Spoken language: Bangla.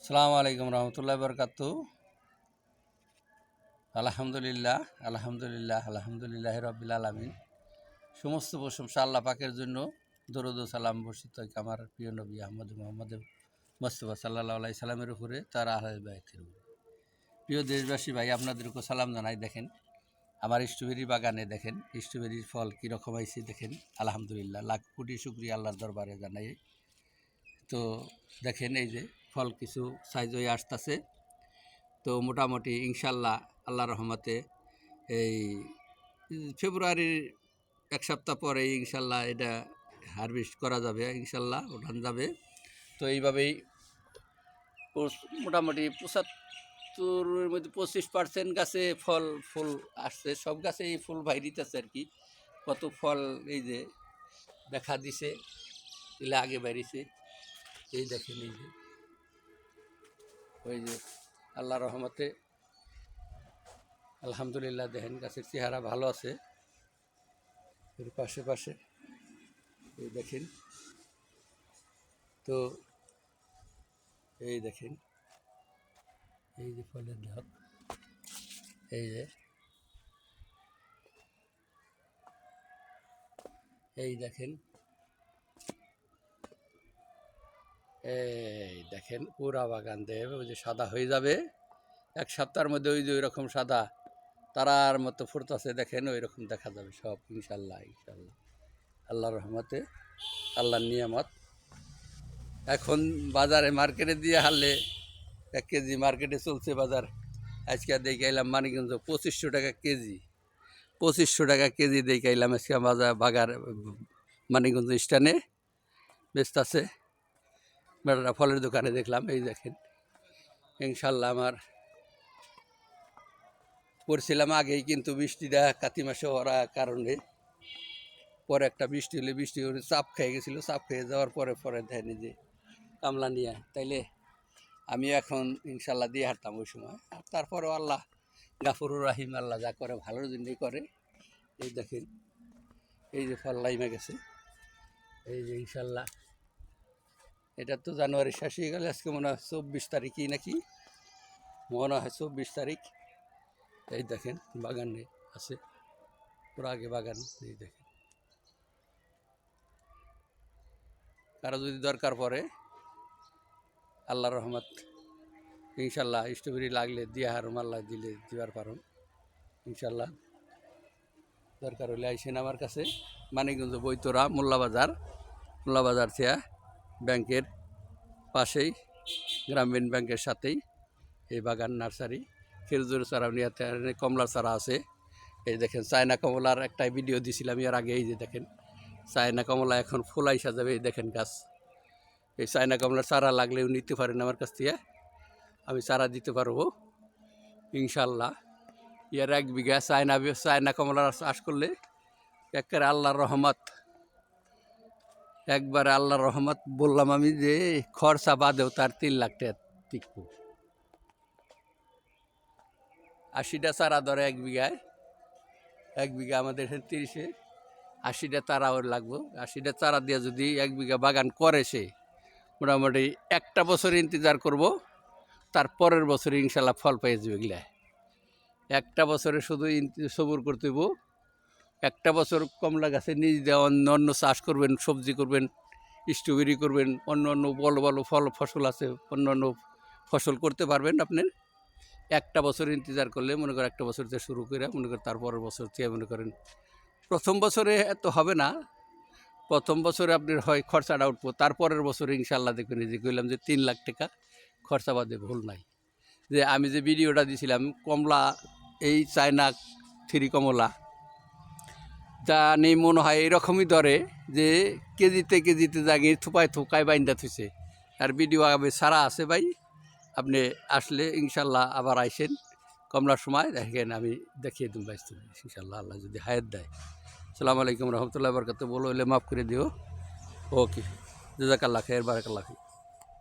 আসসালামু আলাইকুম রহমতুল্লাহ বরকাতু। আলহামদুলিল্লাহ আলহামদুলিল্লাহ আলহামদুলিল্লাহ রব্বিল আলামিন। সমস্ত প্রশংসা আল্লাহ পাকের জন্য। দরুদ ও সালাম বর্ষিত আমার প্রিয় নবী আহমদ মোহাম্মদ মোস্তফা সাল্লাল্লাহু আলাইহি সাল্লামের উপরে, তার আহলে বাইতের উপরে। প্রিয় দেশবাসী ভাই, আপনাদেরকে সালাম জানাই। দেখেন আমার স্ট্রবেরি বাগানে, দেখেন স্ট্রবেরির ফল কীরকম হয়েছে দেখেন। আলহামদুলিল্লাহ, লাখ কোটি শুকরিয়া আল্লাহর দরবারে জানাই। তো দেখেন এই যে ফল কিছু সাইজ হয়ে আসতেছে। তো মোটামুটি ইনশাল্লাহ আল্লাহর রহমতে এই ফেব্রুয়ারির এক সপ্তাহ পরে ইনশাল্লাহ এটা হারভেস্ট করা যাবে, ইনশাল্লাহ ওঠান যাবে। তো এইভাবেই মোটামুটি 75-এর মধ্যে 25% গাছে ফুল আসছে। সব গাছেই ফুল ভাই দিতেছে আর কি। কত ফল এই যে দেখা দিছে, এলে আগে বেরিয়েছে। এই দেখেন এই যে ওই যে আল্লাহ রহমতে আলহামদুলিল্লাহ দেখেন গাছের চেহারা ভালো আছে। এর পাশে পাশে এই দেখেন, তো এই দেখেন এই যে ফলের ঢাক, এই যে এই দেখেন, এই দেখেন পুরা বাগান দেবে। ওই যে সাদা হয়ে যাবে এক সপ্তাহের মধ্যে। ওই যে ওই রকম সাদা তারার মতো ফুটতেছে, দেখেন ওই রকম দেখা যাবে সব ইনশাল্লাহ ইনশাল্লাহ আল্লাহর রহমতে, আল্লাহর নিয়ামত। এখন বাজারে মার্কেটে দিয়ে হারলে 1 কেজি মার্কেটে চলছে বাজার। আজকে দেখে এলাম মানিকগঞ্জ 2500 টাকা কেজি, 2500 টাকা কেজি দেখে এলাম আজকে বাজার মানিকগঞ্জ স্ট্যান্ডে ব্যস্ত আছে বেড়াটা ফলের দোকানে দেখলাম। এই দেখেন ইনশাল্লাহ আমার করছিলাম আগেই, কিন্তু বৃষ্টিটা কাতি মাসে হওয়ার কারণে পরে একটা বৃষ্টি হলে চাপ খেয়ে গেছিলো। চাপ খেয়ে যাওয়ার পরে দেয়নি যে কামলা নিয়ে, তাইলে আমি এখন ইনশাল্লাহ দিয়ে হাঁটতাম ওই সময়। আর তারপরেও আল্লাহ গাফুরুর রাহিম, আল্লাহ যা করে ভালোর জন্যই করে। এই দেখেন এই যে ফল লাইমে গেছে, এই যে ইনশাল্লাহ এটা তো জানুয়ারি শেষ হয়ে গেলে আজকে মনে হয় 24 তারিখই নাকি, মনে হয় 24 তারিখ। এই দেখেন বাগানে আছে, পুরো আগে বাগান। এই দেখেন কারো যদি দরকার পড়ে আল্লাহর রহমত ইনশাল্লাহ স্ট্রবেরি লাগলে দিয়ে হারুম, আল্লাহ দিলে দিবার পারুন ইনশাল্লাহ। দরকার হলে আইসেন আমার কাছে, মানিকগঞ্জ বৈতরা মোল্লাবাজার থেকে ব্যাংকের পাশেই, গ্রামীণ ব্যাংকের সাথেই এই বাগান নার্সারি। খেজুর চারা নিয়ে কমলার চারা আছে। এই দেখেন চায়না কমলার একটা ভিডিও দিয়েছিলাম এর আগে। এই যে দেখেন চায়না কমলা এখন ফুল আইসা যাবে। এই দেখেন গাছ, এই চায়না কমলার চারা লাগলেও নিতে পারেন আমার কাছ থেকে, আমি চারা দিতে পারবো ইনশাল্লাহ। এর 1 বিঘা চায়না কমলার চাষ করলে একেবারে আল্লাহর রহমত, একবারে আল্লাহর রহমত বললাম আমি, যে খরচা বাদেও তার 3 লাখ টাকা টিকবো। 80টা চারা ধরে 1 বিঘায়, 1 বিঘা আমাদের 30-এ 80টা চারা ওর লাগবো। 80টা চারা দিয়ে যদি 1 বিঘা বাগান করে সে, মোটামুটি একটা বছর ইন্তজার করব, তার পরের বছরে ইনশাল্লাহ ফল পেয়ে যাবে। এগুলা একটা বছরে শুধু সবুর করতে হইব। একটা বছর কমলা গাছে নিজ দিয়ে অন্য চাষ করবেন, সবজি করবেন, স্ট্রবেরি করবেন, অন্য বড় বড় ফসল আছে, অন্য ফসল করতে পারবেন আপনার। একটা বছর ইন্তজার করলে মনে করেন, একটা বছর থেকে শুরু করে মনে করেন তারপরের বছর থেকে মনে করেন, প্রথম বছরে এত হবে না, প্রথম বছরে আপনার হয় খরচাটা উঠবো, তারপরের বছরে ইনশাল্লাহ দেখবেন। যে কইলাম যে 3 লাখ টাকা খরচা বাদে ভুল নাই। যে আমি যে ভিডিওটা দিয়েছিলাম কমলা, এই চায়না 3 কমলা তা নেই মনে হয় এরকমই ধরে যে কেজিতে জাগিয়ে থুকায় বাইন্দা থুইছে। আর ভিডিও আগে সারা আছে ভাই, আপনি আসলে ইনশাল্লাহ আবার আইসেন কমলার সময় দেখেন, আমি দেখিয়ে দিন ভাই ইনশাল্লাহ, আল্লাহ যদি হায়াত দেয়। আসসালামু আলাইকুম রহমতুল্লাহ বরকাত। বলো হলে মাফ করে দিও। ওকে, জাজাকাল্লাহ খায়ের, বারাকাল্লাহ।